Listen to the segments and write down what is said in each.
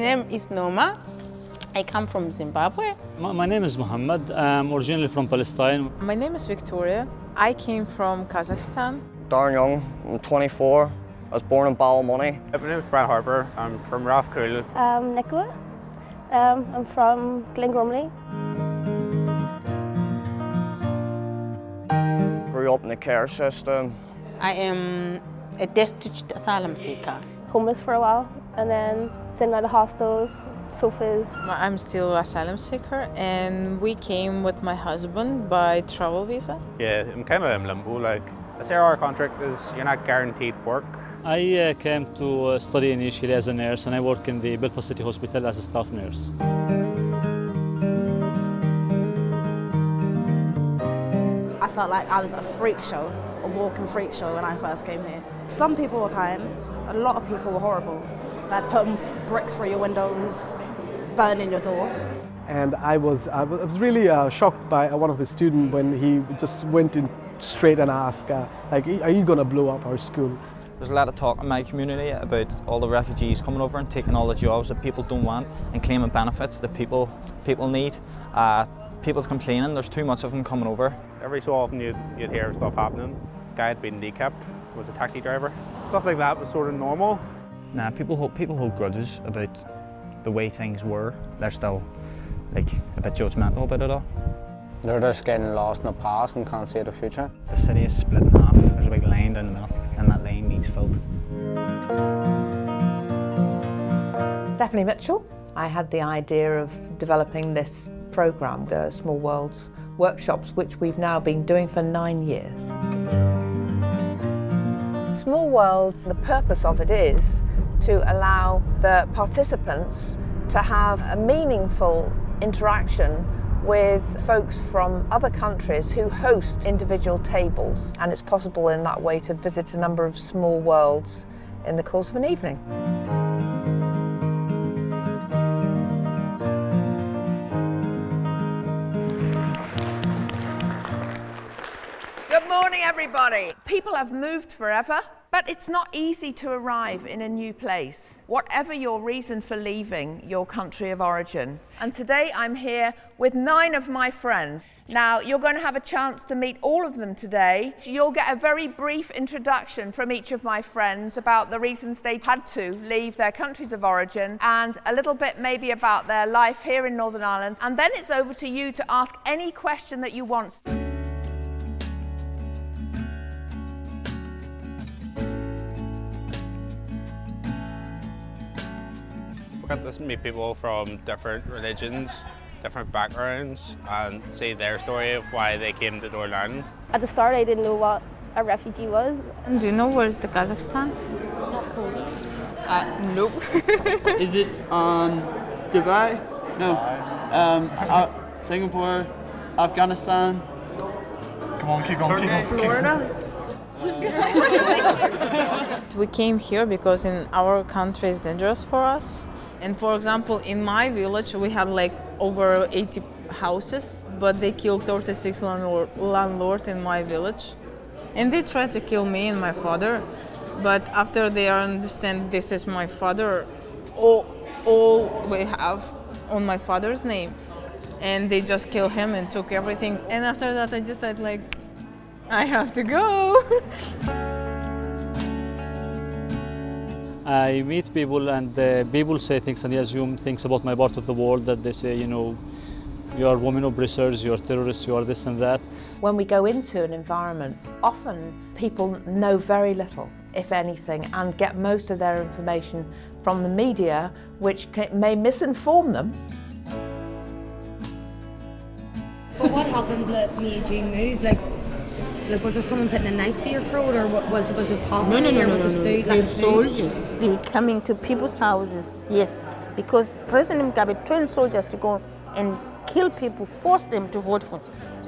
name is Noma. I come from Zimbabwe. My name is Muhammad. I'm originally from Palestine. My name is Victoria. I came from Kazakhstan. Darren Young, I'm 24. I was born in Ballymoney. My name is Brad Harper. I'm from Rathcoole. Nicola. I'm from Glengormley. Grew up in the care system. I am a destitute asylum seeker. Homeless for a while, and then sitting out of hostels, sofas. I'm still an asylum seeker, and we came with my husband by travel visa. Yeah, I'm kind of in limbo. Like, I say our contract is you're not guaranteed work. I came to study initially as a nurse, and I work in the Belfast City Hospital as a staff nurse. I felt like I was a freak show, a walking freak show when I first came here. Some people were kind, a lot of people were horrible. Like putting bricks through your windows, burning your door. And I was really shocked by one of the students when he just went in straight and asked, like, are you going to blow up our school? There's a lot of talk in my community about all the refugees coming over and taking all the jobs that people don't want and claiming benefits that people need. People's complaining there's too much of them coming over. Every so often you'd hear of stuff happening. Guy had been kneecapped, was a taxi driver. Stuff like that was sort of normal. Nah, people hold grudges about the way things were. They're still like a bit judgmental about it all. They're just getting lost in the past and can't see the future. The city is split in half. There's a big lane down the middle, and that lane needs filled. Stephanie Mitchell. I had the idea of developing this programme, the Small Worlds workshops, which we've now been doing for 9 years. Small Worlds, the purpose of it is to allow the participants to have a meaningful interaction with folks from other countries who host individual tables, and it's possible in that way to visit a number of small worlds in the course of an evening. Good morning, everybody. People have moved forever, but it's not easy to arrive in a new place, whatever your reason for leaving your country of origin. And today I'm here with 9 of my friends. Now, you're going to have a chance to meet all of them today. So you'll get a very brief introduction from each of my friends about the reasons they had to leave their countries of origin, and a little bit maybe about their life here in Northern Ireland. And then it's over to you to ask any question that you want. We get to meet people from different religions, different backgrounds, and see their story of why they came to Northern Ireland. At the start, I didn't know what a refugee was. And do you know where is the Kazakhstan? Is that cold? Nope. Is it Dubai? No. Singapore, Afghanistan. Come on, keep going. Florida? We came here because in our country it's dangerous for us. And for example, in my village, we had like over 80 houses, but they killed 36 landlords in my village. And they tried to kill me and my father, but after they understand this is my father, all we have on my father's name, and they just killed him and took everything. And after that, I decided like, I have to go. I meet people, and people say things, and they assume things about my part of the world, that they say, you know, you are women oppressors, you are terrorists, you are this and that. When we go into an environment, often people know very little, if anything, and get most of their information from the media, which may misinform them. But what happened that made you move? Like, was there someone putting a knife to your throat, or was it poverty, or was it food? They're soldiers. They were coming to people's houses, yes, because President Mugabe trained soldiers to go and kill people, force them to vote for.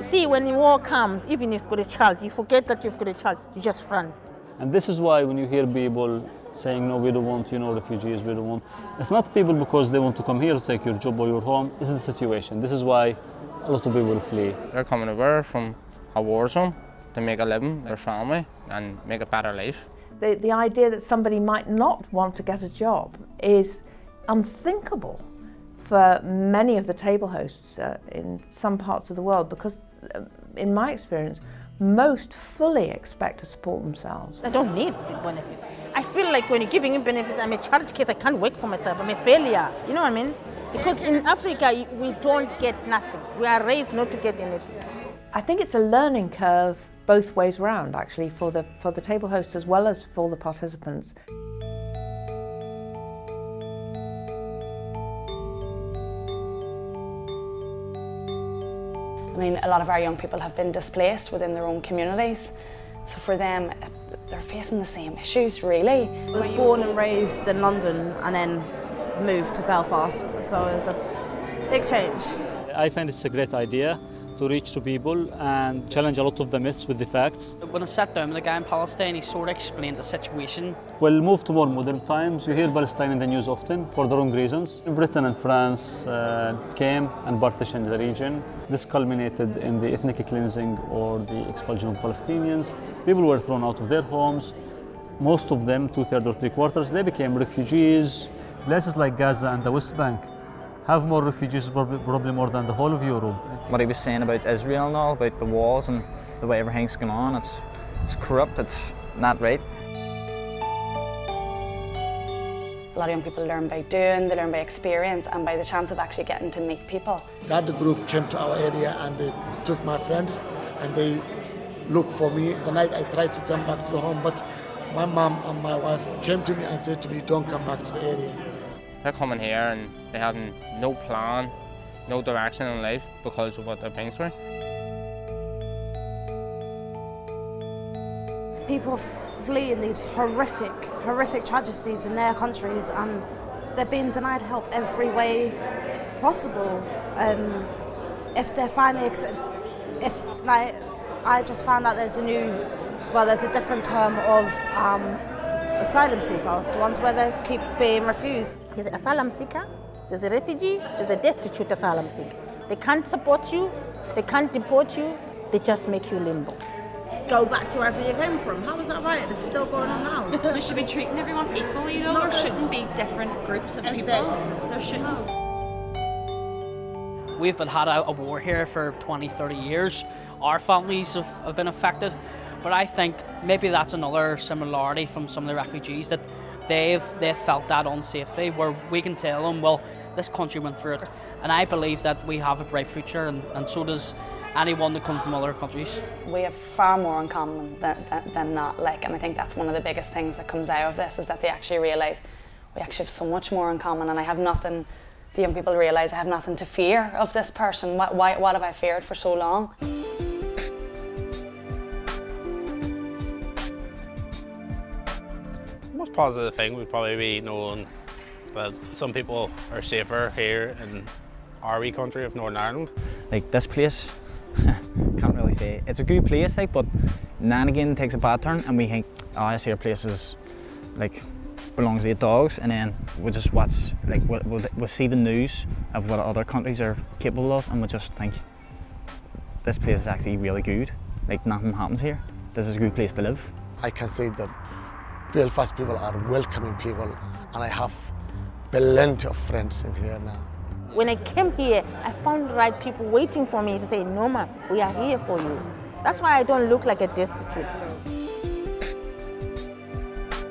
See, when the war comes, even if you've got a child, you forget that you've got a child, you just run. And this is why when you hear people saying, no, we don't want, you know, refugees, we don't want, it's not people because they want to come here to take your job or your home, it's the situation. This is why a lot of people flee. They're coming over from a war zone to make a living, their family, and make a better life. The idea that somebody might not want to get a job is unthinkable for many of the table hosts in some parts of the world, because in my experience, most fully expect to support themselves. I don't need the benefits. I feel like when you're giving me benefits, I'm a charity case, I can't work for myself, I'm a failure. You know what I mean? Because in Africa, we don't get nothing. We are raised not to get anything. I think it's a learning curve both ways round, actually, for the table hosts as well as for the participants. I mean, a lot of our young people have been displaced within their own communities, so for them, they're facing the same issues, really. I was born and raised in London and then moved to Belfast, so it was a big change. I find it's a great idea to reach to people and challenge a lot of the myths with the facts. When I sat down with the guy in Palestine, he sort of explained the situation. We'll move to more modern times. You hear Palestine in the news often for the wrong reasons. Britain and France came and partitioned the region. This culminated in the ethnic cleansing or the expulsion of Palestinians. People were thrown out of their homes. Most of them, 2/3 or 3/4, they became refugees. Places like Gaza and the West Bank have more refugees, probably more than the whole of Europe. What he was saying about Israel and all, about the walls and the way everything's going on, it's corrupt, it's not right. A lot of young people learn by doing, they learn by experience and by the chance of actually getting to meet people. That group came to our area and they took my friends and they looked for me. The night I tried to come back to home, but my mom and my wife came to me and said to me, don't come back to the area. They're coming here and they have no plan, no direction in life because of what they're been through. People fleeing these horrific tragedies in their countries, and they're being denied help every way possible. If they're finally, I just found out there's a different term of asylum seeker, the ones where they keep being refused. There's an asylum seeker, there's a refugee, there's a destitute asylum seeker. They can't support you, they can't deport you, they just make you limbo. Go back to wherever you came from. How is that right? It's still going on now. We should be treating everyone equally, though. There shouldn't be different groups of people. There shouldn't. We've had a war here for 20, 30 years. Our families have been affected. But I think maybe that's another similarity from some of the refugees, that they've felt that unsafety, where we can tell them, well, this country went through it. And I believe that we have a bright future, and so does anyone that comes from other countries. We have far more in common than not, and I think that's one of the biggest things that comes out of this, is that they actually realise we actually have so much more in common, and I have nothing, the young people realise I have nothing to fear of this person. What have I feared for so long? The most positive thing would probably be knowing that some people are safer here in our wee country of Northern Ireland. Like this place, can't really say it's a good place, but now and again it takes a bad turn, and we think, oh, this here place is belongs to the dogs, and then we just watch, we'll see the news of what other countries are capable of, and we just think this place is actually really good. Nothing happens here. This is a good place to live. I can say that Belfast people are welcoming people, and I have plenty of friends in here now. When I came here, I found the right people waiting for me to say, Norma, we are here for you. That's why I don't look like a destitute.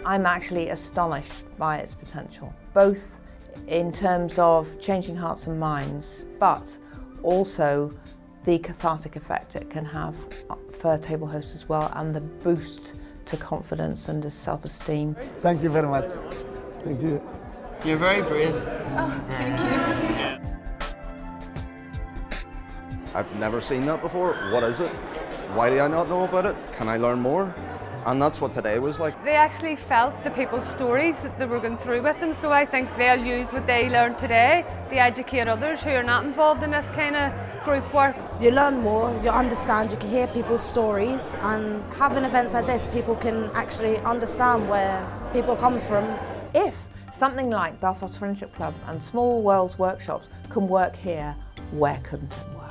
I'm actually astonished by its potential, both in terms of changing hearts and minds, but also the cathartic effect it can have for table hosts as well, and the boost to confidence and to self-esteem. Thank you very much. Thank you. You're very brave. Oh, thank you. I've never seen that before. What is it? Why do I not know about it? Can I learn more? And that's what today was like. They actually felt the people's stories that they were going through with them, so I think they'll use what they learned today to educate others who are not involved in this kind of group work. You learn more, you understand, you can hear people's stories, and having events like this, people can actually understand where people come from. If something like Belfast Friendship Club and Small Worlds workshops can work here, where couldn't it work?